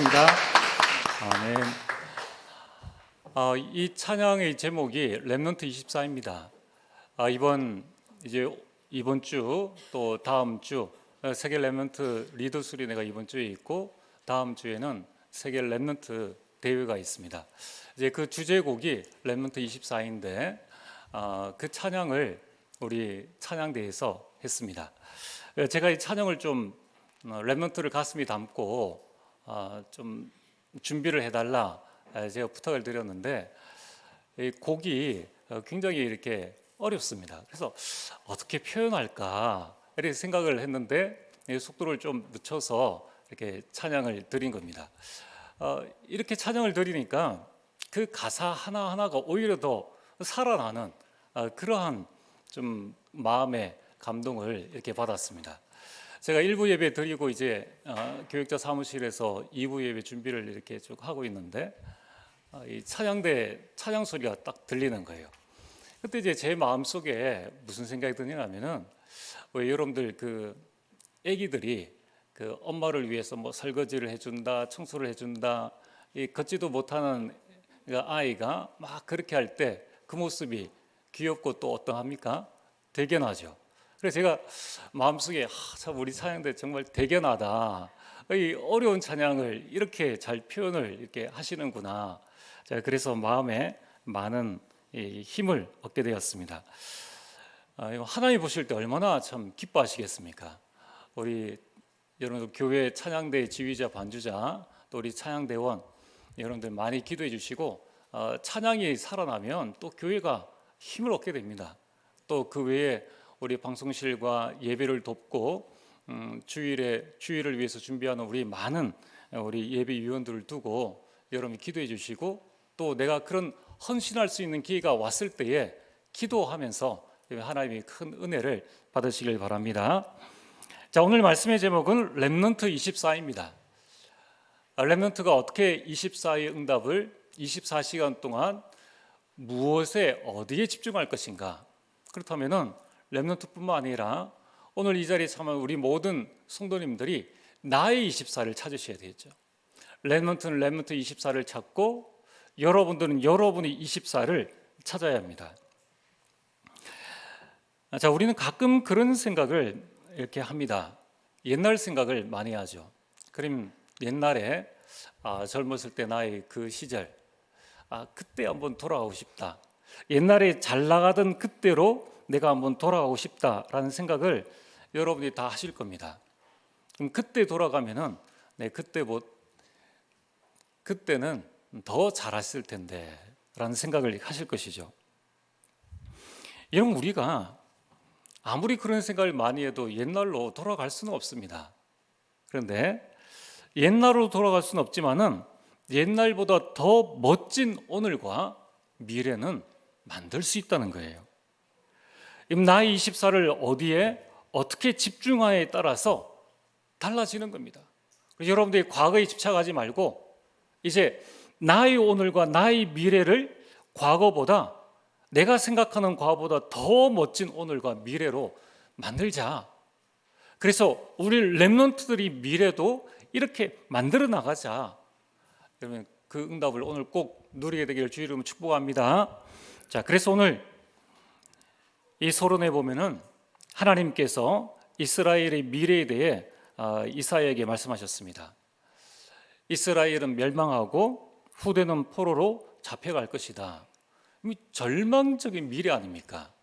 기도하겠습니다. 아멘. 이 찬양의 제목이 렘넌트 24입니다. 이번 주 또 다음 주 세계 렘넌트 리더 수련회가 이번 주에 있고 다음 주에는 세계 렘넌트 대회가 있습니다. 이제 그 주제곡이 렘넌트 24인데 그 찬양을 우리 찬양대에서 했습니다. 제가 이 찬양을 좀 렘넌트를 가슴에 담고 좀 준비를 해달라 제가 부탁을 드렸는데 이 곡이 굉장히 이렇게 어렵습니다. 그래서 어떻게 표현할까 이렇게 생각을 했는데 속도를 좀 늦춰서 이렇게 찬양을 드린 겁니다. 이렇게 찬양을 드리니까 그 가사 하나하나가 오히려 더 살아나는 그러한 좀 마음의 감동을 이렇게 받았습니다. 제가 1부 예배 드리고 이제 교육자 사무실에서 2부 예배 준비를 이렇게 쭉 하고 있는데 이 찬양대 찬양 소리가 딱 들리는 거예요. 그때 이제 제 마음 속에 무슨 생각이 드냐면은 왜 여러분들 그 아기들이 그 엄마를 위해서 뭐 설거지를 해준다, 청소를 해준다, 이 걷지도 못하는 아이가 막 그렇게 할 때 그 모습이 귀엽고 또 어떠합니까? 대견하죠. 그래서 제가 마음속에 참 우리 찬양대 정말 대견하다. 이 어려운 찬양을 이렇게 잘 표현을 이렇게 하시는구나. 자, 그래서 마음에 많은 힘을 얻게 되었습니다. 하나님 보실 때 얼마나 참 기뻐하시겠습니까? 우리 여러분들 교회 찬양대 지휘자 반주자 또 우리 찬양대원 여러분들 많이 기도해 주시고 찬양이 살아나면 또 교회가 힘을 얻게 됩니다. 또 그 외에 우리 방송실과 예배를 돕고 주일을 위해서 준비하는 우리 많은 우리 예배위원들을 두고 여러분이 기도해 주시고 또 내가 그런 헌신할 수 있는 기회가 왔을 때에 기도하면서 하나님의 큰 은혜를 받으시길 바랍니다. 자, 오늘 말씀의 제목은 렘넌트 24입니다. 렘넌트가 어떻게 24의 응답을 24시간 동안 무엇에 어디에 집중할 것인가? 그렇다면은 렘넌트뿐만 아니라 오늘 이 자리에 참여한 우리 모든 성도님들이 나의 24를 찾으셔야 되겠죠. 렘넌트는 렘넌트 24를 찾고 여러분들은 여러분의 24를 찾아야 합니다. 자, 우리는 가끔 그런 생각을 이렇게 합니다. 옛날 생각을 많이 하죠. 그럼 옛날에 젊었을 때 나의 그 시절 그때 한번 돌아가고 싶다. 옛날에 잘 나가던 그때로 내가 한번 돌아가고 싶다라는 생각을 여러분이 다 하실 겁니다. 그럼 그때 돌아가면은 그때는 더 잘했을 텐데라는 생각을 하실 것이죠. 여러분, 우리가 아무리 그런 생각을 많이 해도 옛날로 돌아갈 수는 없습니다. 그런데 옛날로 돌아갈 수는 없지만은 옛날보다 더 멋진 오늘과 미래는 만들 수 있다는 거예요. 나의 24를 어디에 어떻게 집중하에 따라서 달라지는 겁니다. 여러분들이 과거에 집착하지 말고 이제 나의 오늘과 나의 미래를 과거보다 내가 생각하는 과거보다 더 멋진 오늘과 미래로 만들자. 그래서 우리 렘넌트들이 미래도 이렇게 만들어 나가자. 여러분 그 응답을 오늘 꼭 누리게 되기를 주의 이름으로 축복합니다. 자, 그래서 오늘 이 서론에 보면은 하나님께서 이스라엘의 미래에 대해 이사야에게 말씀하셨습니다. 이스라엘은 멸망하고 후대는 포로로 잡혀갈 것이다. 절망적인 미래 아닙니까?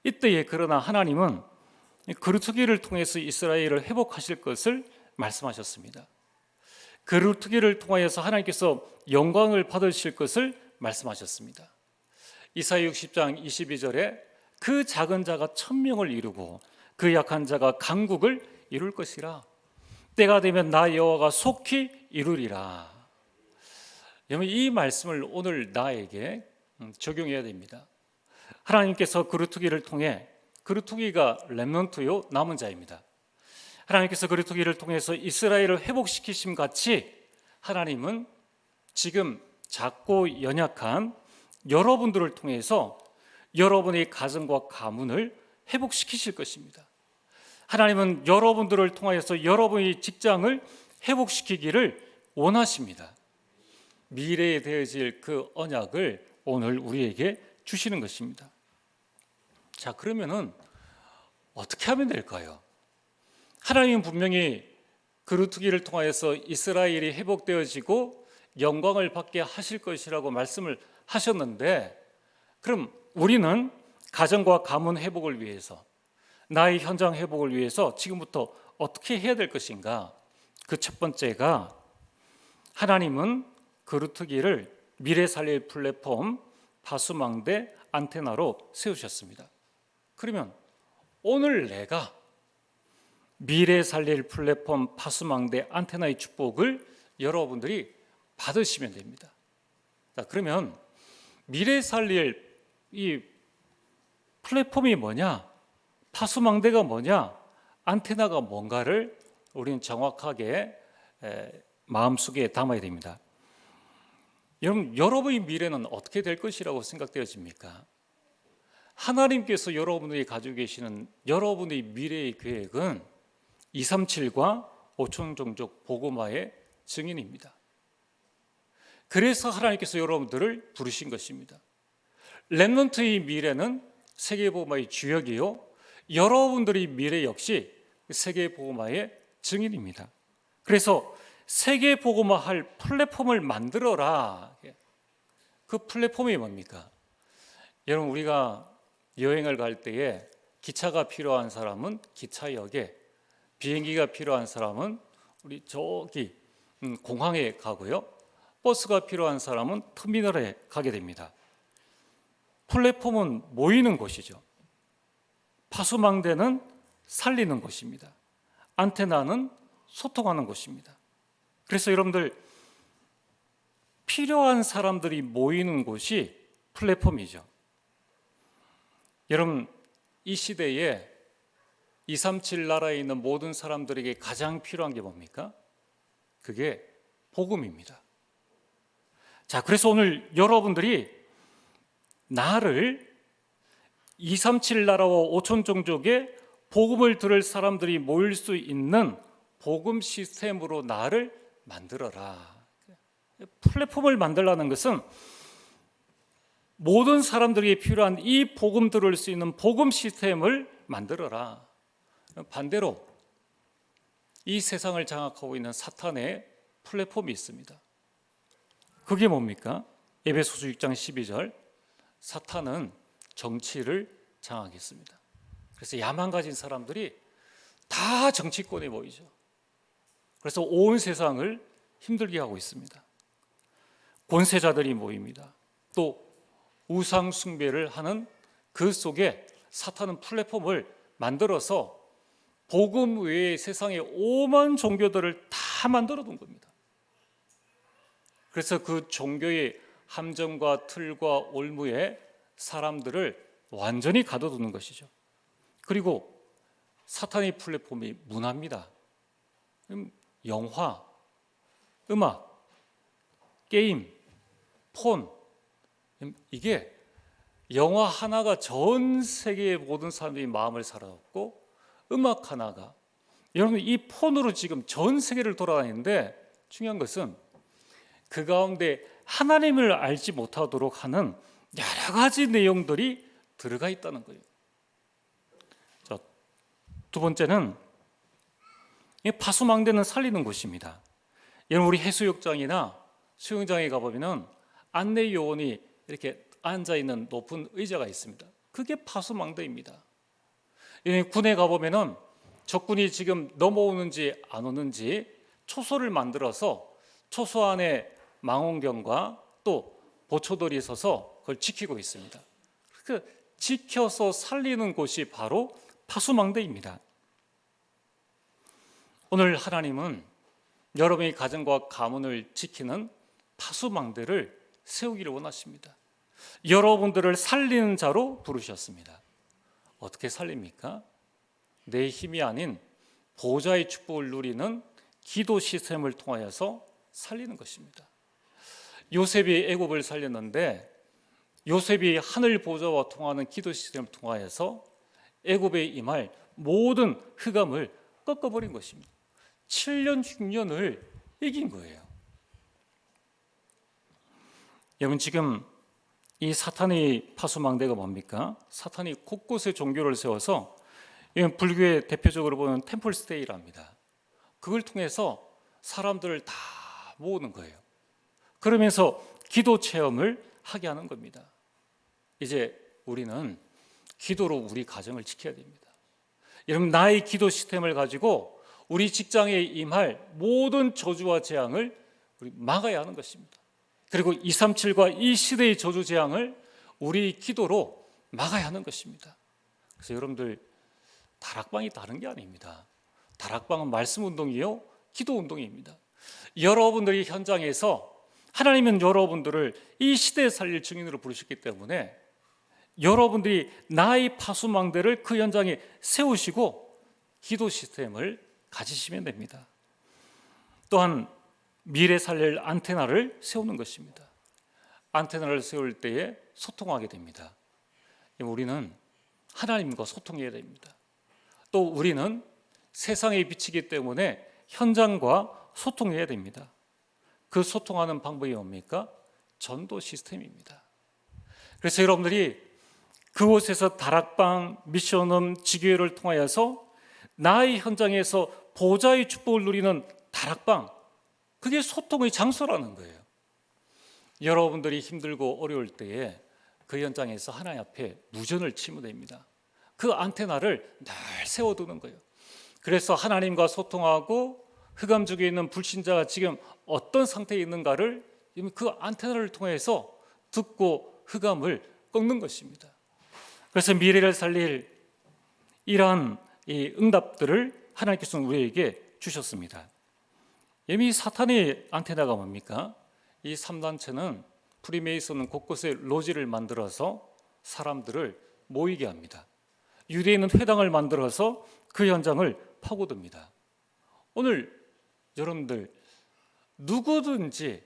이때에 그러나 하나님은 그루터기를 통해서 이스라엘을 회복하실 것을 말씀하셨습니다. 그루터기를 통하여서 하나님께서 영광을 받으실 것을 말씀하셨습니다. 이사야 60장 22절에 그 작은 자가 천명을 이루고 그 약한 자가 강국을 이룰 것이라. 때가 되면 나 여호와가 속히 이루리라. 여러분, 이 말씀을 오늘 나에게 적용해야 됩니다. 하나님께서 그루터기를 통해, 그루터기가 렘넌트요 남은 자입니다. 하나님께서 그루터기를 통해서 이스라엘을 회복시키심 같이 하나님은 지금 작고 연약한 여러분들을 통해서 여러분의 가정과 가문을 회복시키실 것입니다. 하나님은 여러분들을 통하여서 여러분의 직장을 회복시키기를 원하십니다. 미래에 되어질 그 언약을 오늘 우리에게 주시는 것입니다. 자, 그러면은 어떻게 하면 될까요? 하나님은 분명히 그루터기를 통하여서 이스라엘이 회복되어지고 영광을 받게 하실 것이라고 말씀을 하셨는데, 그럼 우리는 가정과 가문 회복을 위해서, 나의 현장 회복을 위해서 지금부터 어떻게 해야 될 것인가? 그 첫 번째가, 하나님은 그루터기를 미래 살릴 플랫폼 파수망대 안테나로 세우셨습니다. 그러면 오늘 내가 미래 살릴 플랫폼 파수망대 안테나의 축복을 여러분들이 받으시면 됩니다. 자, 그러면 미래 살릴 이 플랫폼이 뭐냐, 파수망대가 뭐냐, 안테나가 뭔가를 우리는 정확하게 마음속에 담아야 됩니다. 여러분, 여러분의 미래는 어떻게 될 것이라고 생각되어집니까? 하나님께서 여러분들이 가지고 계시는 여러분의 미래의 계획은 237과 5천 종족 복음화의 증인입니다. 그래서 하나님께서 여러분들을 부르신 것입니다. 렘넌트의 미래는 세계복음화의 주역이요, 여러분들의 미래 역시 세계복음화의 증인입니다. 그래서 세계복음화할 플랫폼을 만들어라. 그 플랫폼이 뭡니까? 여러분, 우리가 여행을 갈 때에 기차가 필요한 사람은 기차역에, 비행기가 필요한 사람은 우리 저기 공항에 가고요, 버스가 필요한 사람은 터미널에 가게 됩니다. 플랫폼은 모이는 곳이죠. 파수망대는 살리는 곳입니다. 안테나는 소통하는 곳입니다. 그래서 여러분들, 필요한 사람들이 모이는 곳이 플랫폼이죠. 여러분, 이 시대에 237 나라에 있는 모든 사람들에게 가장 필요한 게 뭡니까? 그게 복음입니다. 자, 그래서 오늘 여러분들이 나를 237 나라와 5천 종족의 복음을 들을 사람들이 모일 수 있는 복음 시스템으로 나를 만들어라. 플랫폼을 만들라는 것은 모든 사람들에게 필요한 이 복음 들을 수 있는 복음 시스템을 만들어라. 반대로 이 세상을 장악하고 있는 사탄의 플랫폼이 있습니다. 그게 뭡니까? 에베소서 6장 12절, 사탄은 정치를 장악했습니다. 그래서 야만 가진 사람들이 다 정치권에 모이죠. 그래서 온 세상을 힘들게 하고 있습니다. 권세자들이 모입니다. 또 우상 숭배를 하는 그 속에 사탄은 플랫폼을 만들어서 복음 외의 세상의 오만 종교들을 다 만들어 둔 겁니다. 그래서 그 종교의 함정과 틀과 올무에 사람들을 완전히 가둬두는 것이죠. 그리고 사탄의 플랫폼이 문화입니다. 영화, 음악, 게임, 폰, 이게 영화 하나가 전 세계의 모든 사람들이 마음을 사로잡고, 음악 하나가, 여러분 이 폰으로 지금 전 세계를 돌아다니는데, 중요한 것은 그 가운데 하나님을 알지 못하도록 하는 여러 가지 내용들이 들어가 있다는 거예요. 자, 두 번째는 이 파수망대는 살리는 곳입니다. 여러분, 우리 해수욕장이나 수영장에 가보면 안내 요원이 이렇게 앉아있는 높은 의자가 있습니다. 그게 파수망대입니다. 군에 가보면 적군이 지금 넘어오는지 안 오는지 초소를 만들어서 초소 안에 망원경과 또 보초들이 서서 그걸 지키고 있습니다. 그 지켜서 살리는 곳이 바로 파수망대입니다. 오늘 하나님은 여러분의 가정과 가문을 지키는 파수망대를 세우기를 원하십니다. 여러분들을 살리는 자로 부르셨습니다. 어떻게 살립니까? 내 힘이 아닌 보좌의 축복을 누리는 기도 시스템을 통하여서 살리는 것입니다. 요셉이 애굽을 살렸는데, 요셉이 하늘 보좌와 통하는 기도 시스템을 통하여서 애굽에 임할 모든 흑암을 꺾어버린 것입니다. 7년 6년을 이긴 거예요. 여러분, 지금 이 사탄의 파수망대가 뭡니까? 사탄이 곳곳에 종교를 세워서, 이건 불교의 대표적으로 보는 템플스테이랍니다. 그걸 통해서 사람들을 다 모으는 거예요. 그러면서 기도 체험을 하게 하는 겁니다. 이제 우리는 기도로 우리 가정을 지켜야 됩니다. 여러분, 나의 기도 시스템을 가지고 우리 직장에 임할 모든 저주와 재앙을 우리 막아야 하는 것입니다. 그리고 237과 이 시대의 저주 재앙을 우리 기도로 막아야 하는 것입니다. 그래서 여러분들, 다락방이 다른 게 아닙니다. 다락방은 말씀 운동이요, 기도 운동입니다. 여러분들이 현장에서 하나님은 여러분들을 이 시대에 살릴 증인으로 부르셨기 때문에 여러분들이 나의 파수망대를 그 현장에 세우시고 기도 시스템을 가지시면 됩니다. 또한 미래 살릴 안테나를 세우는 것입니다. 안테나를 세울 때에 소통하게 됩니다. 우리는 하나님과 소통해야 됩니다. 또 우리는 세상에 비치기 때문에 현장과 소통해야 됩니다. 그 소통하는 방법이 뭡니까? 전도 시스템입니다. 그래서 여러분들이 그곳에서 다락방, 미션홈, 지교회를 통하여서 나의 현장에서 보좌의 축복을 누리는 다락방, 그게 소통의 장소라는 거예요. 여러분들이 힘들고 어려울 때에 그 현장에서 하나님 앞에 무전을 치면 됩니다. 그 안테나를 늘 세워두는 거예요. 그래서 하나님과 소통하고 흑암족에 있는 불신자가 지금 어떤 상태에 있는가를 그 안테나를 통해서 듣고 흑암을 꺾는 것입니다. 그래서 미래를 살릴 이러한 이 응답들을 하나님께서는 우리에게 주셨습니다. 이미 사탄의 안테나가 뭡니까? 이 3단체는 프리메이슨은 곳곳에 로지를 만들어서 사람들을 모이게 합니다. 유대인은 회당을 만들어서 그 현장을 파고듭니다. 오늘 여러분들 누구든지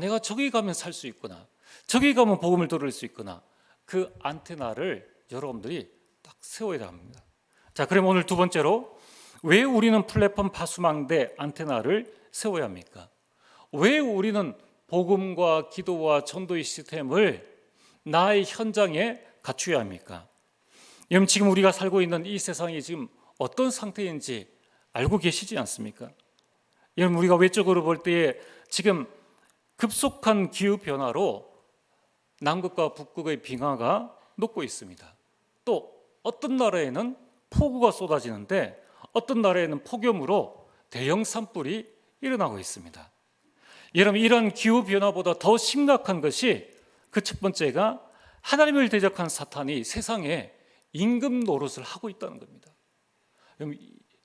내가 저기 가면 살 수 있구나, 저기 가면 복음을 들을 수 있구나, 그 안테나를 여러분들이 딱 세워야 합니다. 자, 그럼 오늘 두 번째로, 왜 우리는 플랫폼 파수망대 안테나를 세워야 합니까? 왜 우리는 복음과 기도와 전도의 시스템을 나의 현장에 갖추어야 합니까? 여러분, 지금 우리가 살고 있는 이 세상이 지금 어떤 상태인지 알고 계시지 않습니까? 여러분, 우리가 외적으로 볼 때에 지금 급속한 기후변화로 남극과 북극의 빙하가 녹고 있습니다. 또 어떤 나라에는 폭우가 쏟아지는데 어떤 나라에는 폭염으로 대형 산불이 일어나고 있습니다. 여러분, 이런 기후변화보다 더 심각한 것이, 그 첫 번째가 하나님을 대적한 사탄이 세상에 임금 노릇을 하고 있다는 겁니다.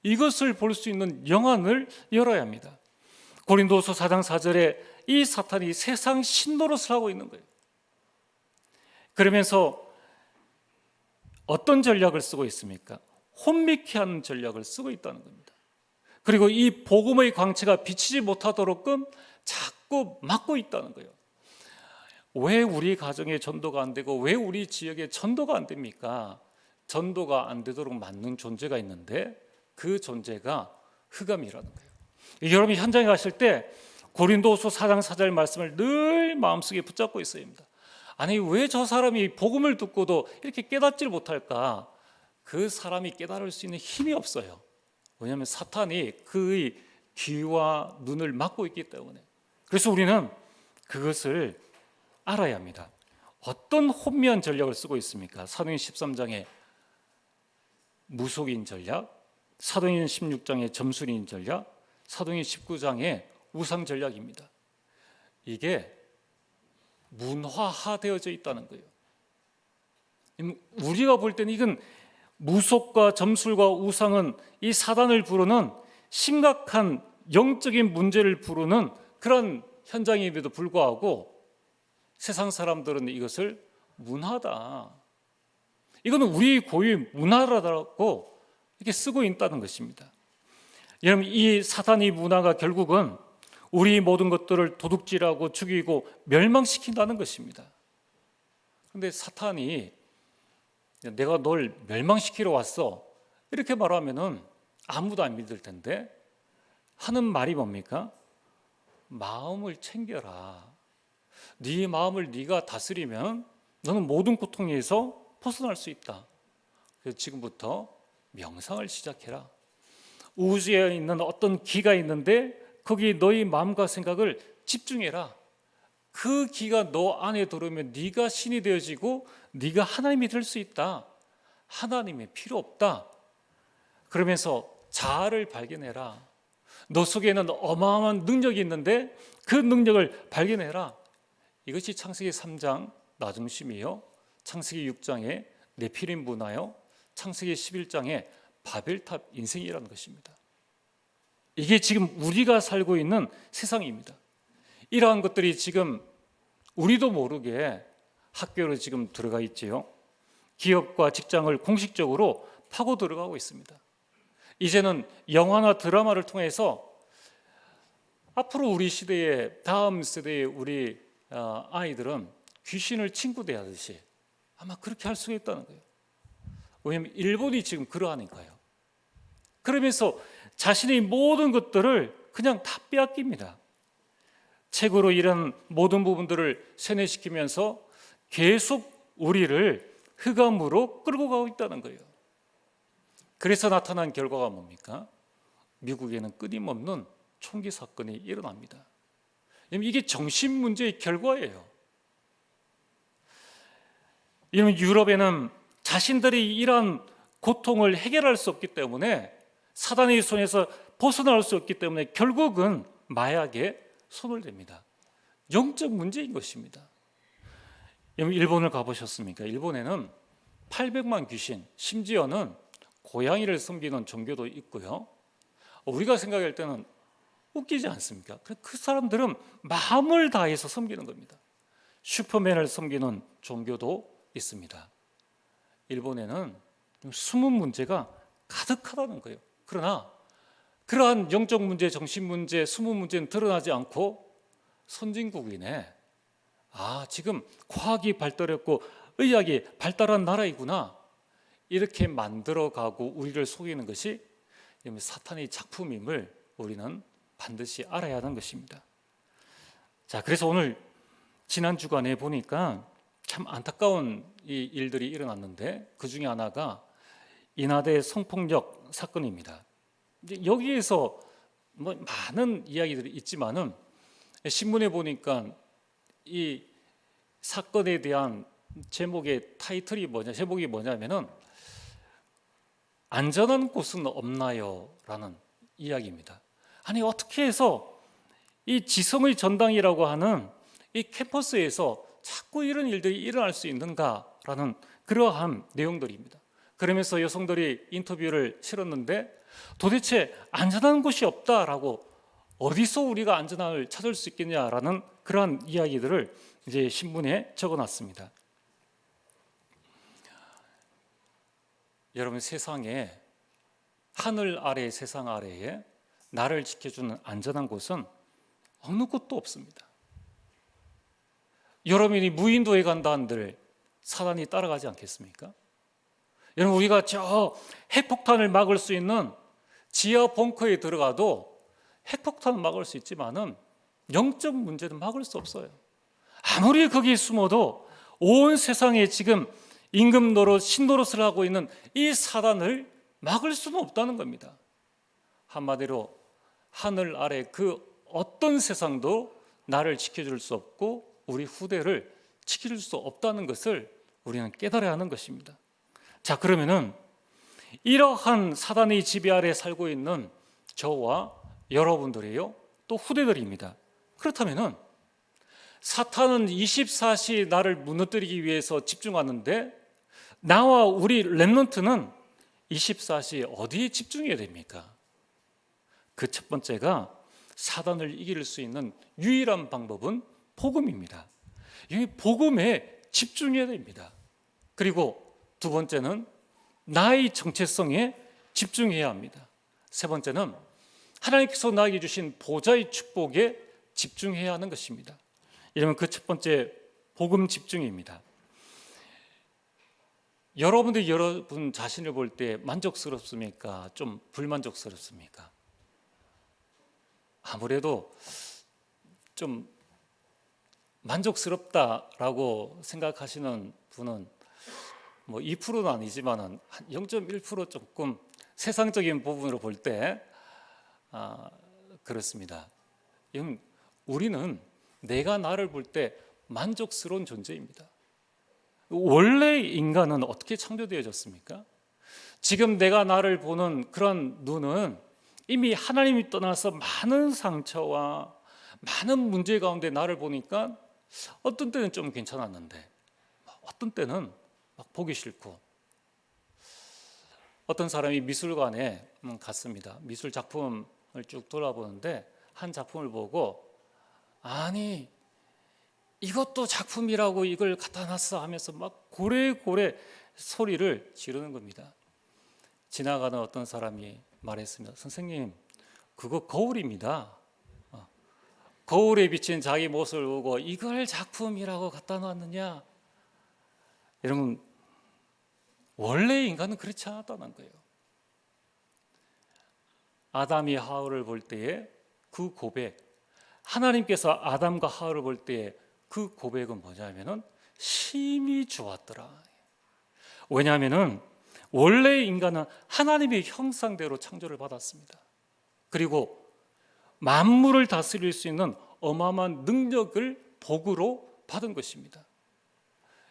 이것을 볼 수 있는 영안을 열어야 합니다. 고린도서 4장 4절에 이 사탄이 세상 신노릇을 하고 있는 거예요. 그러면서 어떤 전략을 쓰고 있습니까? 혼미케 하는 전략을 쓰고 있다는 겁니다. 그리고 이 복음의 광채가 비치지 못하도록끔 자꾸 막고 있다는 거예요. 왜 우리 가정에 전도가 안 되고 왜 우리 지역에 전도가 안 됩니까? 전도가 안 되도록 막는 존재가 있는데 그 존재가 흑암이라는 거예요. 여러분이 현장에 가실 때 고린도서 4장 4절 말씀을 늘 마음속에 붙잡고 있어야 합니다. 아니, 왜 저 사람이 복음을 듣고도 이렇게 깨닫지를 못할까? 그 사람이 깨달을 수 있는 힘이 없어요. 왜냐하면 사탄이 그의 귀와 눈을 막고 있기 때문에. 그래서 우리는 그것을 알아야 합니다. 어떤 혼미한 전략을 쓰고 있습니까? 사도행전 13장에 무속인 전략, 사도행전 16장에 점술인 전략, 사도행전 19장에 우상 전략입니다. 이게 문화화되어져 있다는 거예요. 우리가 볼 때는 이건 무속과 점술과 우상은 이 사단을 부르는 심각한 영적인 문제를 부르는 그런 현장임에도 불구하고 세상 사람들은 이것을 문화다, 이거는 우리 고유의 문화라고 이렇게 쓰고 있다는 것입니다. 여러분, 이 사단의 문화가 결국은 우리 모든 것들을 도둑질하고 죽이고 멸망시킨다는 것입니다. 그런데 사탄이 내가 널 멸망시키러 왔어 이렇게 말하면은 아무도 안 믿을 텐데, 하는 말이 뭡니까? 마음을 챙겨라. 네 마음을 네가 다스리면 너는 모든 고통에서 벗어날 수 있다. 그래서 지금부터 명상을 시작해라. 우주에 있는 어떤 기가 있는데 거기 너희 마음과 생각을 집중해라. 그 기가 너 안에 들어오면 네가 신이 되어지고 네가 하나님이 될 수 있다. 하나님이 필요 없다. 그러면서 자아를 발견해라. 너 속에는 어마어마한 능력이 있는데 그 능력을 발견해라. 이것이 창세기 3장 나중심이요, 창세기 6장의 네피림 문화요, 창세기 11장의 바벨탑 인생이라는 것입니다. 이게 지금 우리가 살고 있는 세상입니다. 이러한 것들이 지금 우리도 모르게 학교로 지금 들어가 있지요. 기업과 직장을 공식적으로 파고 들어가고 있습니다. 이제는 영화나 드라마를 통해서 앞으로 우리 시대의 다음 세대의 우리 아이들은 귀신을 친구 대하듯이 아마 그렇게 할 수가 있다는 거예요. 왜냐하면 일본이 지금 그러하니까요. 그러면서 자신의 모든 것들을 그냥 다 빼앗깁니다. 책으로 이런 모든 부분들을 세뇌시키면서 계속 우리를 흑암으로 끌고 가고 있다는 거예요. 그래서 나타난 결과가 뭡니까? 미국에는 끊임없는 총기 사건이 일어납니다. 이게 정신 문제의 결과예요. 유럽에는 자신들이 이러한 고통을 해결할 수 없기 때문에, 사단의 손에서 벗어날 수 없기 때문에 결국은 마약에 손을 댑니다. 영적 문제인 것입니다. 일본을 가보셨습니까? 일본에는 800만 귀신, 심지어는 고양이를 섬기는 종교도 있고요. 우리가 생각할 때는 웃기지 않습니까? 그 사람들은 마음을 다해서 섬기는 겁니다. 슈퍼맨을 섬기는 종교도 있습니다. 일본에는 숨은 문제가 가득하다는 거예요. 그러나 그러한 영적 문제, 정신 문제, 숨은 문제는 드러나지 않고 선진국이네, 지금 과학이 발달했고 의학이 발달한 나라이구나, 이렇게 만들어가고 우리를 속이는 것이 사탄의 작품임을 우리는 반드시 알아야 하는 것입니다. 자, 그래서 오늘 지난 주간에 보니까 참 안타까운 이 일들이 일어났는데, 그 중에 하나가 인하대 성폭력 사건입니다. 여기에서 많은 이야기들이 있지만은 신문에 보니까 이 사건에 대한 제목의 타이틀이 제목이 뭐냐면은 안전한 곳은 없나요? 라는 이야기입니다. 아니, 어떻게 해서 이 지성의 전당이라고 하는 이 캠퍼스에서 자꾸 이런 일들이 일어날 수 있는가라는 그러한 내용들입니다. 그러면서 여성들이 인터뷰를 실었는데 도대체 안전한 곳이 없다라고, 어디서 우리가 안전함을 찾을 수 있겠냐라는 그러한 이야기들을 이제 신문에 적어놨습니다. 여러분, 세상에, 하늘 아래 세상 아래에 나를 지켜주는 안전한 곳은 어느 곳도 없습니다. 여러분이 무인도에 간다 한들 사단이 따라가지 않겠습니까? 여러분, 우리가 저 핵폭탄을 막을 수 있는 지하 벙커에 들어가도 핵폭탄은 막을 수 있지만은 영적 문제는 막을 수 없어요. 아무리 거기에 숨어도 온 세상에 지금 임금 노릇, 신노릇을 하고 있는 이 사단을 막을 수는 없다는 겁니다. 한마디로 하늘 아래 그 어떤 세상도 나를 지켜줄 수 없고 우리 후대를 지킬 수 없다는 것을 우리는 깨달아야 하는 것입니다. 자, 그러면은 이러한 사단의 지배 아래 살고 있는 저와 여러분들이요, 또 후대들입니다. 그렇다면은 사탄은 24시 나를 무너뜨리기 위해서 집중하는데, 나와 우리 렘넌트는 24시 어디에 집중해야 됩니까? 그 첫 번째가 사단을 이길 수 있는 유일한 방법은 복음입니다. 이 복음에 집중해야 됩니다. 그리고 두 번째는 나의 정체성에 집중해야 합니다. 세 번째는 하나님께서 나에게 주신 보좌의 축복에 집중해야 하는 것입니다. 이러면 그 첫 번째 복음 집중입니다. 여러분들이 여러분 자신을 볼 때 만족스럽습니까? 좀 불만족스럽습니까? 아무래도 좀 만족스럽다라고 생각하시는 분은 뭐 2%는 아니지만은 한 0.1% 조금 세상적인 부분으로 볼 때 그렇습니다. 우리는 내가 나를 볼 때 만족스러운 존재입니다. 원래 인간은 어떻게 창조되어졌습니까? 지금 내가 나를 보는 그런 눈은 이미 하나님이 떠나서 많은 상처와 많은 문제 가운데 나를 보니까 어떤 때는 좀 괜찮았는데 어떤 때는 막 보기 싫고, 어떤 사람이 미술관에 갔습니다. 미술 작품을 쭉 돌아보는데 한 작품을 보고 아니 이것도 작품이라고 이걸 갖다 놨어 하면서 막 고래고래 소리를 지르는 겁니다. 지나가는 어떤 사람이 말했습니다. 선생님, 그거 거울입니다. 거울에 비친 자기 모습을 보고 이걸 작품이라고 갖다 놨느냐? 여러분, 원래 인간은 그렇지 않았다는 거예요. 아담이 하와를 볼 때에 그 고백, 하나님께서 아담과 하와를 볼 때에 그 고백은 뭐냐면은 심히 좋았더라. 왜냐하면은 원래 인간은 하나님의 형상대로 창조를 받았습니다. 그리고 만물을 다스릴 수 있는 어마어마한 능력을 복으로 받은 것입니다.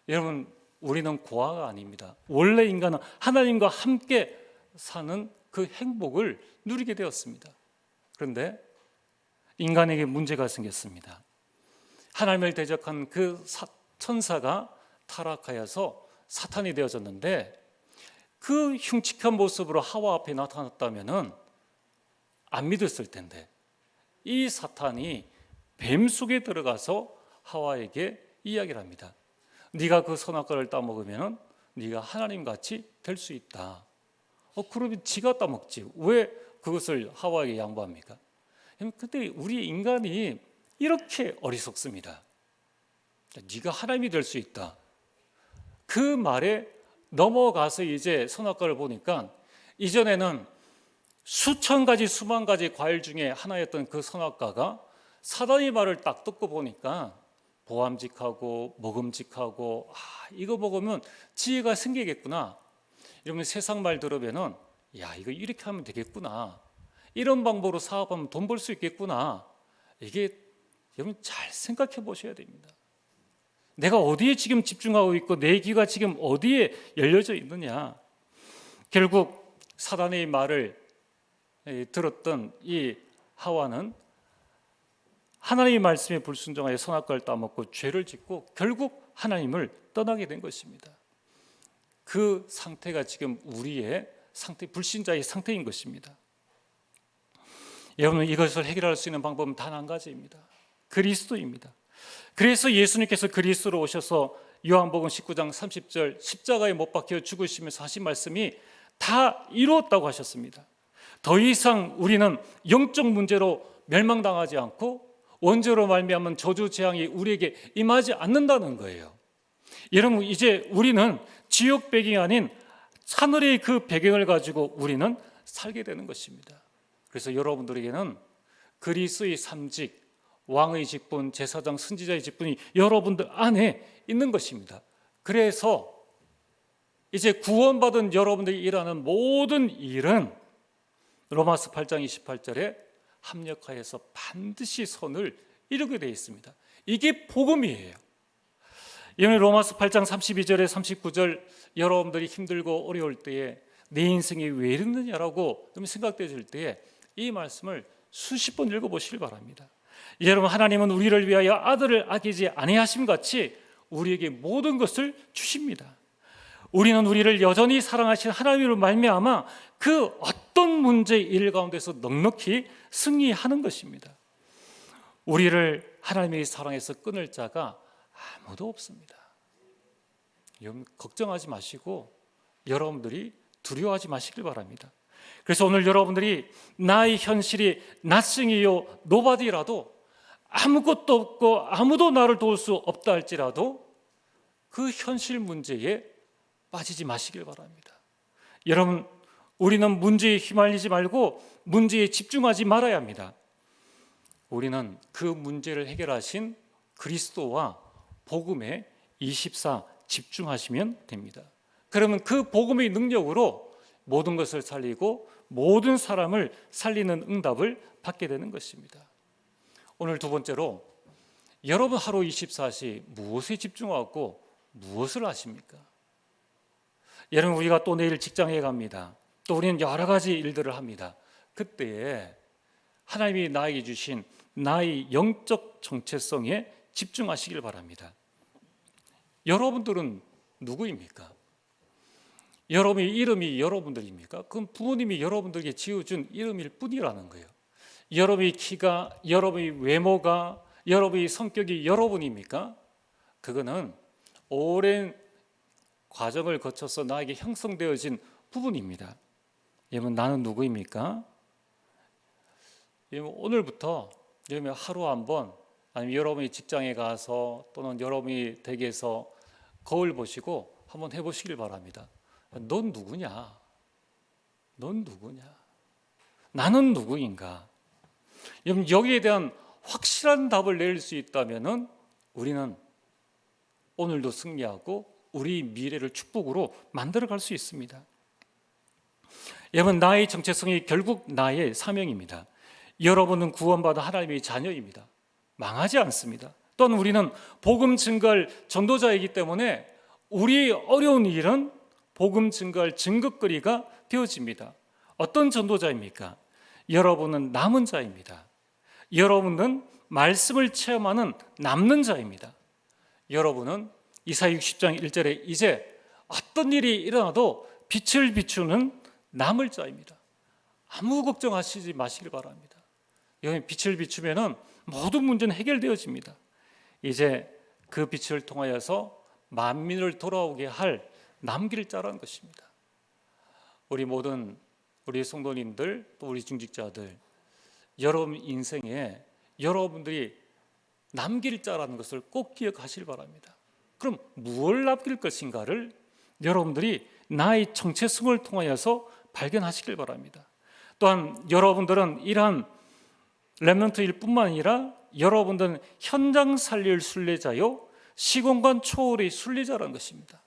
여러분, 우리는 고아가 아닙니다. 원래 인간은 하나님과 함께 사는 그 행복을 누리게 되었습니다. 그런데 인간에게 문제가 생겼습니다. 하나님을 대적한 그 천사가 타락하여서 사탄이 되어졌는데, 그 흉측한 모습으로 하와 앞에 나타났다면은 안 믿었을 텐데, 이 사탄이 뱀 속에 들어가서 하와에게 이야기를 합니다. 네가 그 선악과를 따먹으면 네가 하나님같이 될 수 있다. 그러면 지가 따먹지 왜 그것을 하와에게 양보합니까? 근데 우리 인간이 이렇게 어리석습니다. 네가 하나님이 될 수 있다. 그 말에 넘어가서 이제 선악과를 보니까 이전에는 수천 가지 수만 가지 과일 중에 하나였던 그 선악과가 사단의 말을 딱 듣고 보니까 보암직하고 먹음직하고 이거 먹으면 지혜가 생기겠구나. 이러면 세상 말 들으면은 야 이거 이렇게 하면 되겠구나. 이런 방법으로 사업하면 돈 벌 수 있겠구나. 이게 여러분 잘 생각해 보셔야 됩니다. 내가 어디에 지금 집중하고 있고 내 귀가 지금 어디에 열려져 있느냐. 결국 사단의 말을 들었던 이 하와는 하나님의 말씀에 불순종하여 선악과를 따먹고 죄를 짓고 결국 하나님을 떠나게 된 것입니다. 그 상태가 지금 우리의 상태, 불신자의 상태인 것입니다. 여러분, 이것을 해결할 수 있는 방법은 단 한 가지입니다. 그리스도입니다. 그래서 예수님께서 그리스도로 오셔서 요한복음 19장 30절 십자가에 못 박혀 죽으시면서 하신 말씀이 다 이루었다고 하셨습니다. 더 이상 우리는 영적 문제로 멸망당하지 않고 원죄로 말미암은 저주 재앙이 우리에게 임하지 않는다는 거예요. 여러분, 이제 우리는 지옥 배경이 아닌 하늘의 그 배경을 가지고 우리는 살게 되는 것입니다. 그래서 여러분들에게는 그리스도의 삼직, 왕의 직분, 제사장, 선지자의 직분이 여러분들 안에 있는 것입니다. 그래서 이제 구원받은 여러분들이 일하는 모든 일은 로마서 8장 28절에 합력하여서 반드시 선을 이루게 되어 있습니다. 이게 복음이에요. 이번에 로마서 8장 32절에 39절 여러분들이 힘들고 어려울 때에 내 인생이 왜 이러느냐라고 생각되실 때에 이 말씀을 수십 번 읽어보시길 바랍니다. 여러분, 하나님은 우리를 위하여 아들을 아끼지 아니하심 같이 우리에게 모든 것을 주십니다. 우리는 우리를 여전히 사랑하신 하나님으로 말미암아 그 어떤 문제의 일 가운데서 넉넉히 승리하는 것입니다. 우리를 하나님의 사랑에서 끊을 자가 아무도 없습니다. 여러분, 걱정하지 마시고 여러분들이 두려워하지 마시길 바랍니다. 그래서 오늘 여러분들이 나의 현실이 nothing이요 nobody라도 아무것도 없고 아무도 나를 도울 수 없다 할지라도 그 현실 문제에 빠지지 마시길 바랍니다. 여러분, 우리는 문제에 휘말리지 말고 문제에 집중하지 말아야 합니다. 우리는 그 문제를 해결하신 그리스도와 복음에 24 집중하시면 됩니다. 그러면 그 복음의 능력으로 모든 것을 살리고 모든 사람을 살리는 응답을 받게 되는 것입니다. 오늘 두 번째로, 여러분 하루 24시 무엇에 집중하고 무엇을 하십니까? 여러분, 우리가 또 내일 직장에 갑니다. 또 우리는 여러 가지 일들을 합니다. 그때에 하나님이 나에게 주신 나의 영적 정체성에 집중하시길 바랍니다. 여러분들은 누구입니까? 여러분의 이름이 여러분들입니까? 그건 부모님이 여러분들에게 지어준 이름일 뿐이라는 거예요. 여러분의 키가, 여러분의 외모가, 여러분의 성격이 여러분입니까? 그거는 오랜 과정을 거쳐서 나에게 형성되어진 부분입니다. 여러분, 나는 누구입니까? 여러분, 오늘부터 여러분 하루 한번, 아니면 여러분이 직장에 가서 또는 여러분이 댁에서 거울 보시고 한번 해보시길 바랍니다. 넌 누구냐? 넌 누구냐? 나는 누구인가? 여러분, 여기에 대한 확실한 답을 내릴 수 있다면 우리는 오늘도 승리하고 우리 미래를 축복으로 만들어갈 수 있습니다. 여러분, 나의 정체성이 결국 나의 사명입니다. 여러분은 구원받은 하나님의 자녀입니다. 망하지 않습니다. 또는 우리는 복음 증거할 전도자이기 때문에 우리의 어려운 일은 복음 증거할 증거거리가 되어집니다. 어떤 전도자입니까? 여러분은 남은 자입니다. 여러분은 말씀을 체험하는 남는 자입니다. 여러분은 이사야 60장 1절에 이제 어떤 일이 일어나도 빛을 비추는 남을 자입니다. 아무 걱정하시지 마시길 바랍니다. 여기 빛을 비추면은 모든 문제는 해결되어집니다. 이제 그 빛을 통하여서 만민을 돌아오게 할 남길 자라는 것입니다. 우리 모든 우리 성도님들, 또 우리 중직자들, 여러분 인생에 여러분들이 남길 자라는 것을 꼭 기억하시길 바랍니다. 그럼 무엇을 남길 것인가를 여러분들이 나의 정체성을 통하여서 발견하시길 바랍니다. 또한 여러분들은 이러한 렘넌트일 뿐만 아니라 여러분들은 현장 살릴 순례자요 시공간 초월의 순례자라는 것입니다.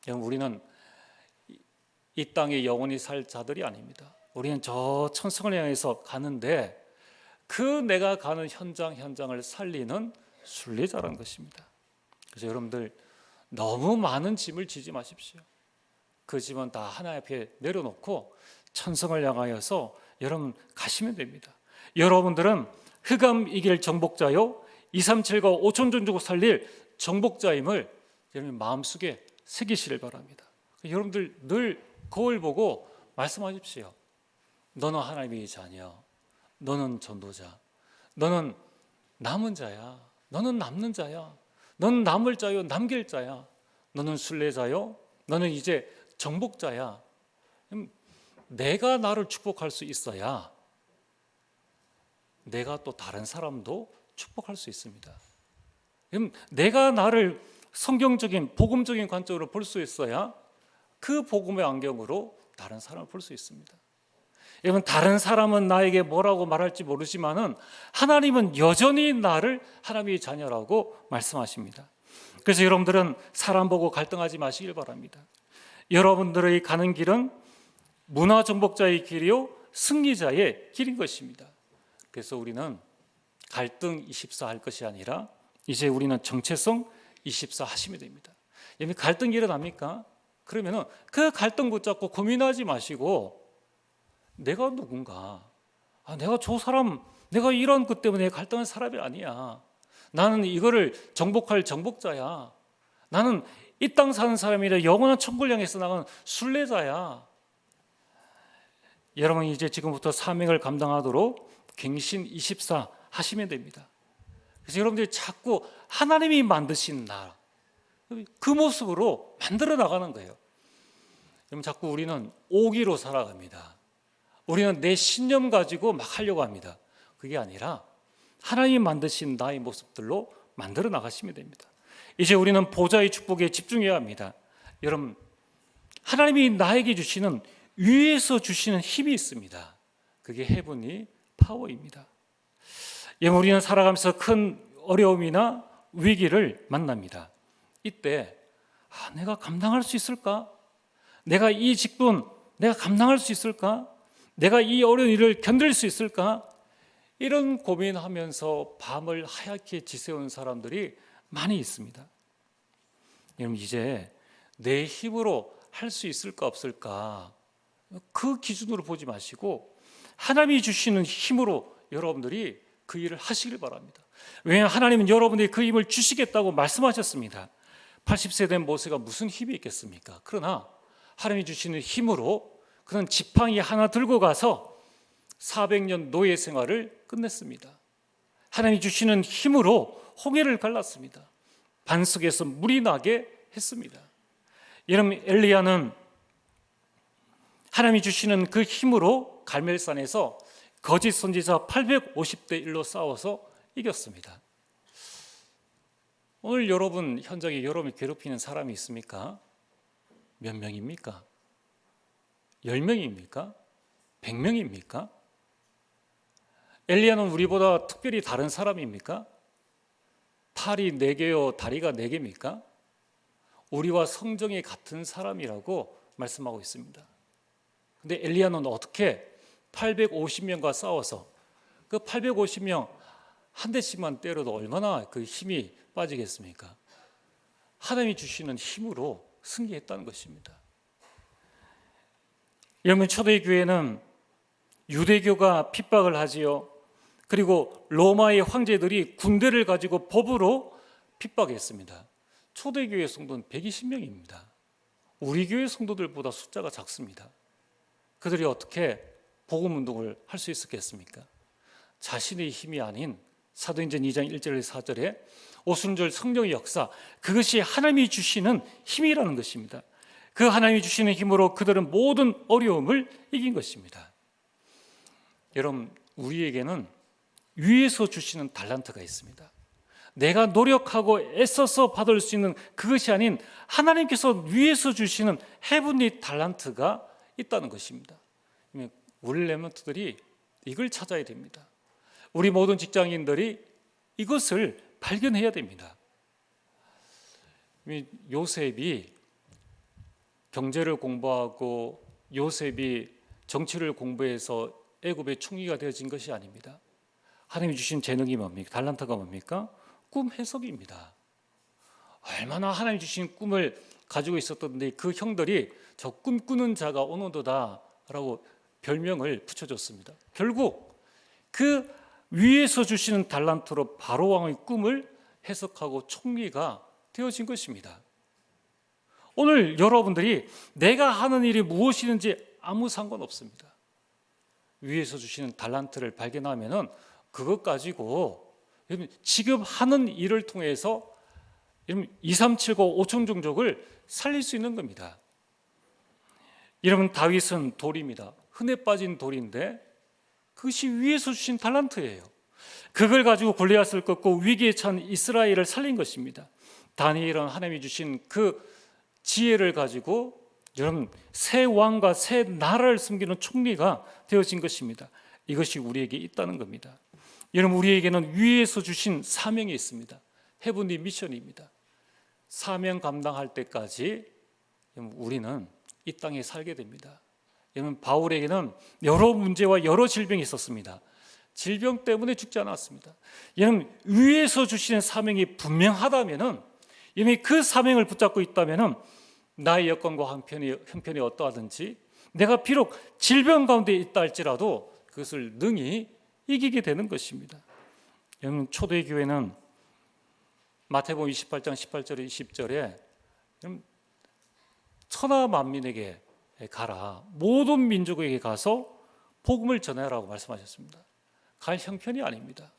우리는 이 땅에 영원히 살 자들이 아닙니다. 우리는 저 천성을 향해서 가는데 그 내가 가는 현장을 살리는 순례자라는 것입니다. 그래서 여러분들 너무 많은 짐을 지지 마십시오. 그 짐은 다 하나님 앞에 내려놓고 천성을 향하여서 여러분 가시면 됩니다. 여러분들은 흑암 이길 정복자요 237과 5천 전 주고 살릴 정복자임을 여러분 마음속에 새기시길 바랍니다. 여러분들 늘 거울 보고 말씀하십시오. 너는 하나님의 자녀, 너는 전도자, 너는 남은 자야, 너는 남는 자야, 너는 남을 자요 남길 자야, 너는 순례자요, 너는 이제 정복자야. 내가 나를 축복할 수 있어야 내가 또 다른 사람도 축복할 수 있습니다. 내가 나를 성경적인 복음적인 관점으로 볼 수 있어야 그 복음의 안경으로 다른 사람을 볼 수 있습니다. 여러분, 다른 사람은 나에게 뭐라고 말할지 모르지만은 하나님은 여전히 나를 하나님의 자녀라고 말씀하십니다. 그래서 여러분들은 사람 보고 갈등하지 마시길 바랍니다. 여러분들의 가는 길은 문화 정복자의 길이요 승리자의 길인 것입니다. 그래서 우리는 갈등 24 할 것이 아니라 이제 우리는 정체성 24 하시면 됩니다. 여러분, 갈등이 일어납니까? 그러면은 그 갈등 붙잡고 고민하지 마시고 내가 누군가? 내가 저 사람, 내가 이런 것 때문에 갈등한 사람이 아니야. 나는 이거를 정복할 정복자야. 나는 이 땅 사는 사람이 아니라 영원한 천국을 향해서 나가는 순례자야. 여러분, 이제 지금부터 사명을 감당하도록 갱신 24 하시면 됩니다. 그래서 여러분들이 자꾸 하나님이 만드신 나, 그 모습으로 만들어 나가는 거예요. 그럼 자꾸 우리는 오기로 살아갑니다. 우리는 내 신념 가지고 막 하려고 합니다. 그게 아니라 하나님이 만드신 나의 모습들로 만들어 나가시면 됩니다. 이제 우리는 보좌의 축복에 집중해야 합니다. 여러분, 하나님이 나에게 주시는 위에서 주시는 힘이 있습니다. 그게 헤븐리 파워입니다. 우리는 살아가면서 큰 어려움이나 위기를 만납니다. 이때 내가 감당할 수 있을까? 내가 이 직분 내가 감당할 수 있을까? 내가 이 어려운 일을 견딜 수 있을까? 이런 고민하면서 밤을 하얗게 지새우는 사람들이 많이 있습니다. 여러분, 이제 내 힘으로 할 수 있을까 없을까 그 기준으로 보지 마시고 하나님이 주시는 힘으로 여러분들이 그 일을 하시길 바랍니다. 왜냐하면 하나님은 여러분들이 그 힘을 주시겠다고 말씀하셨습니다. 80세 된 모세가 무슨 힘이 있겠습니까? 그러나 하나님이 주시는 힘으로 그는 지팡이 하나 들고 가서 400년 노예 생활을 끝냈습니다. 하나님이 주시는 힘으로 홍해를 갈랐습니다. 반석에서 물이 나게 했습니다. 여러분, 엘리야는 하나님이 주시는 그 힘으로 갈멜산에서 거짓 선지자 850대 1로 싸워서 이겼습니다. 오늘 여러분 현장에 여러분을 괴롭히는 사람이 있습니까? 몇 명입니까? 10명입니까? 100명입니까? 엘리야는 우리보다 특별히 다른 사람입니까? 팔이 4개요, 다리가 4개입니까? 우리와 성정이 같은 사람이라고 말씀하고 있습니다. 근데 엘리야는 어떻게 850명과 싸워서 그 850명 한 대씩만 때려도 얼마나 그 힘이 빠지겠습니까? 하나님이 주시는 힘으로 승리했다는 것입니다. 여러분, 초대교회는 유대교가 핍박을 하지요. 그리고 로마의 황제들이 군대를 가지고 법으로 핍박했습니다. 초대교회 성도는 120명입니다. 우리 교회 성도들보다 숫자가 작습니다. 그들이 어떻게 복음운동을 할 수 있었겠습니까? 자신의 힘이 아닌 사도행전 2장 1절 4절에 오순절 성령의 역사, 그것이 하나님이 주시는 힘이라는 것입니다. 그 하나님이 주시는 힘으로 그들은 모든 어려움을 이긴 것입니다. 여러분, 우리에게는 위에서 주시는 달란트가 있습니다. 내가 노력하고 애써서 받을 수 있는 그것이 아닌 하나님께서 위에서 주시는 헤븐리 달란트가 있다는 것입니다. 우리 렘넌트들이 이걸 찾아야 됩니다. 우리 모든 직장인들이 이것을 발견해야 됩니다. 요셉이 경제를 공부하고 요셉이 정치를 공부해서 애굽의 총리가 되어진 것이 아닙니다. 하나님이 주신 재능이 뭡니까? 달란트가 뭡니까? 꿈 해석입니다. 얼마나 하나님이 주신 꿈을 가지고 있었던데 그 형들이 저 꿈꾸는 자가 오는도다 라고 별명을 붙여줬습니다. 결국 그 위에서 주시는 달란트로 바로 왕의 꿈을 해석하고 총리가 되어진 것입니다. 오늘 여러분들이 내가 하는 일이 무엇이든지 아무 상관없습니다. 위에서 주시는 달란트를 발견하면은 그것 가지고 지금 하는 일을 통해서 2, 3, 7, 9, 5천 종족을 살릴 수 있는 겁니다. 여러분, 다윗은 돌입니다. 흔해 빠진 돌인데 그것이 위에서 주신 달란트예요. 그걸 가지고 골리앗을 꺾고 위기에 처한 이스라엘을 살린 것입니다. 다니엘은 하나님이 주신 그 지혜를 가지고 여러분 새 왕과 새 나라를 섬기는 총리가 되어진 것입니다. 이것이 우리에게 있다는 겁니다. 여러분, 우리에게는 위에서 주신 사명이 있습니다. 헤븐리 미션입니다. 사명 감당할 때까지 우리는 이 땅에 살게 됩니다. 여러분, 바울에게는 여러 문제와 여러 질병이 있었습니다. 질병 때문에 죽지 않았습니다. 여러분, 위에서 주시는 사명이 분명하다면은 이미 그 사명을 붙잡고 있다면은 나의 여건과 형편이 어떠하든지 내가 비록 질병 가운데 있다 할지라도 그것을 능히 이기게 되는 것입니다. 여러분, 초대교회는 마태복음 28장 18절에 20절에 천하 만민에게 가라, 모든 민족에게 가서 복음을 전하라고 말씀하셨습니다. 갈 형편이 아닙니다.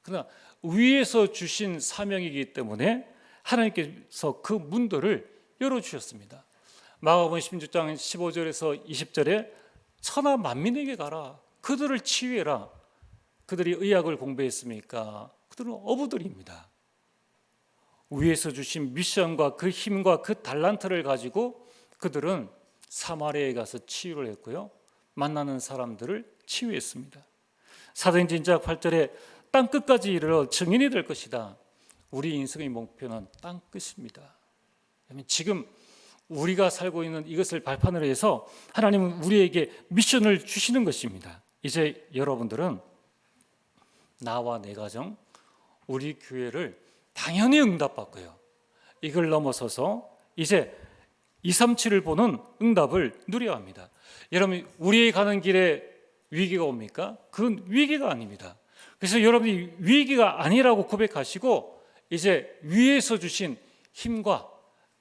그러나 위에서 주신 사명이기 때문에 하나님께서 그 문들을 열어주셨습니다. 마가복음 16장 15절에서 20절에 천하 만민에게 가라, 그들을 치유해라. 그들이 의학을 공부했습니까? 그들은 어부들입니다. 위에서 주신 미션과 그 힘과 그 달란트를 가지고 그들은 사마리아에 가서 치유를 했고요, 만나는 사람들을 치유했습니다. 사도행전 8절에 땅 끝까지 이르러 증인이 될 것이다. 우리 인생의 목표는 땅 끝입니다. 지금 우리가 살고 있는 이것을 발판으로 해서 하나님은 우리에게 미션을 주시는 것입니다. 이제 여러분들은 나와 내 가정, 우리 교회를 당연히 응답받고요. 이걸 넘어서서 이제 237을 보는 응답을 누려야 합니다. 여러분, 우리의 가는 길에 위기가 옵니까? 그건 위기가 아닙니다. 그래서 여러분이 위기가 아니라고 고백하시고 이제 위에서 주신 힘과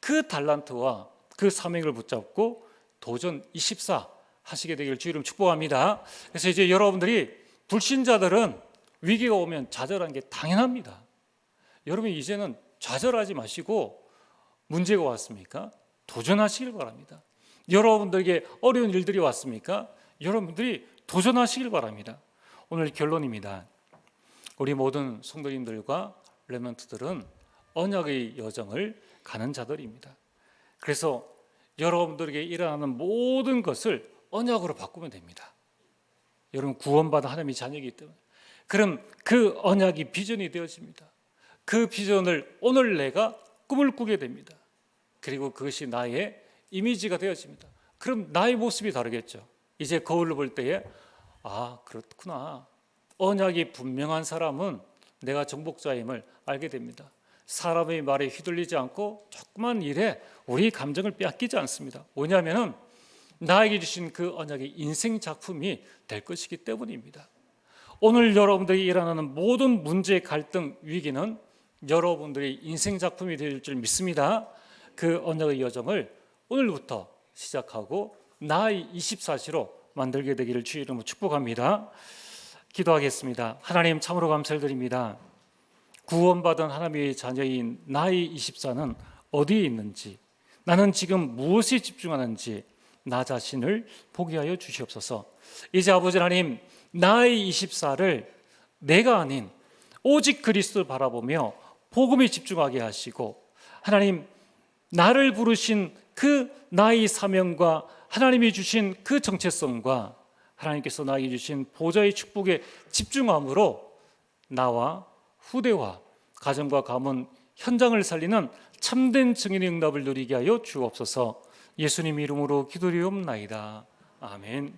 그 달란트와 그 사명을 붙잡고 도전 24 하시게 되기를 주 이름 축복합니다. 그래서 이제 여러분들이 불신자들은 위기가 오면 좌절하는 게 당연합니다. 여러분 이제는 좌절하지 마시고 문제가 왔습니까? 도전하시길 바랍니다. 여러분들에게 어려운 일들이 왔습니까? 여러분들이 도전하시길 바랍니다. 오늘 결론입니다. 우리 모든 성도님들과 렘넌트들은 언약의 여정을 가는 자들입니다. 그래서 여러분들에게 일어나는 모든 것을 언약으로 바꾸면 됩니다. 여러분 구원받은 하나님의 자녀이기 때문에 그럼 그 언약이 비전이 되어집니다. 그 비전을 오늘 내가 꿈을 꾸게 됩니다. 그리고 그것이 나의 이미지가 되어집니다. 그럼 나의 모습이 다르겠죠. 이제 거울을 볼 때에 아 그렇구나. 언약이 분명한 사람은 내가 정복자임을 알게 됩니다. 사람의 말에 휘둘리지 않고 조그만 일에 우리 감정을 빼앗기지 않습니다. 왜냐하면 나에게 주신 그 언약이 인생 작품이 될 것이기 때문입니다. 오늘 여러분들이 일어나는 모든 문제, 갈등, 위기는 여러분들의 인생 작품이 될 줄 믿습니다. 그 언약의 여정을 오늘부터 시작하고 나의 24시로 만들게 되기를 주의 이름으로 축복합니다. 기도하겠습니다. 하나님 참으로 감사를 드립니다. 구원받은 하나님의 자녀인 나의 24는 어디에 있는지, 나는 지금 무엇에 집중하는지 나 자신을 보게 하여 주시옵소서. 이제 아버지 하나님, 나의 24를 내가 아닌 오직 그리스도를 바라보며 복음에 집중하게 하시고, 하나님 나를 부르신 그 나의 사명과 하나님이 주신 그 정체성과 하나님께서 나에게 주신 보좌의 축복에 집중함으로 나와 후대와 가정과 가문 현장을 살리는 참된 증인의 응답을 누리게 하여 주옵소서. 예수님 이름으로 기도드리옵나이다. 아멘.